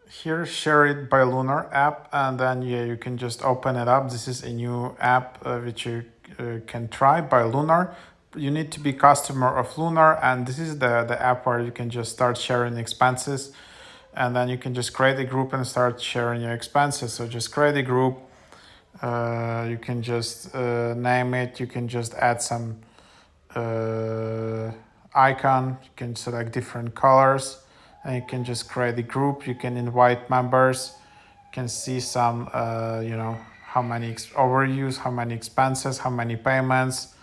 here, ShareIt by Lunar app, and then yeah, you can just open it up. This is a new app which you can try by Lunar. You need to be customer of Lunar, and this is the app where you can just start sharing expenses, and then you can just create a group and start sharing your expenses. So just create a group. You can just name it. You can just add some icon. You can select different colors, and you can just create a group. You can invite members. You can see some how many overuse, how many expenses, how many payments.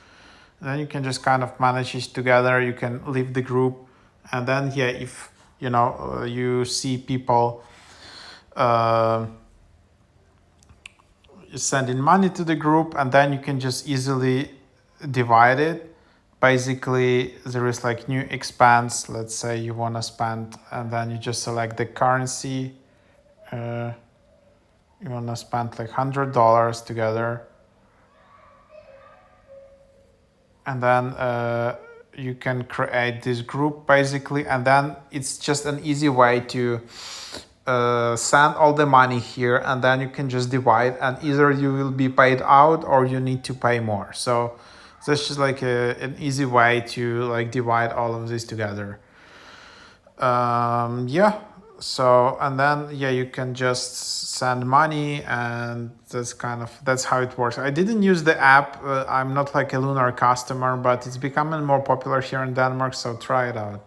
And then you can just kind of manage it together. You can leave the group, and then yeah, if you see people sending money to the group, and then you can just easily divide it. Basically, there is like new expense. Let's say you want to spend, and then you just select the currency. You want to spend like $100 together, and then you can create this group basically, and then it's just an easy way to send all the money here, and then you can just divide, and either you will be paid out or you need to pay more. So this is like an easy way to like divide all of this together. Yeah. So, and then yeah, you can just send money, and that's how it works. I didn't use the app. I'm not like a Lunar customer, but it's becoming more popular here in Denmark, so try it out.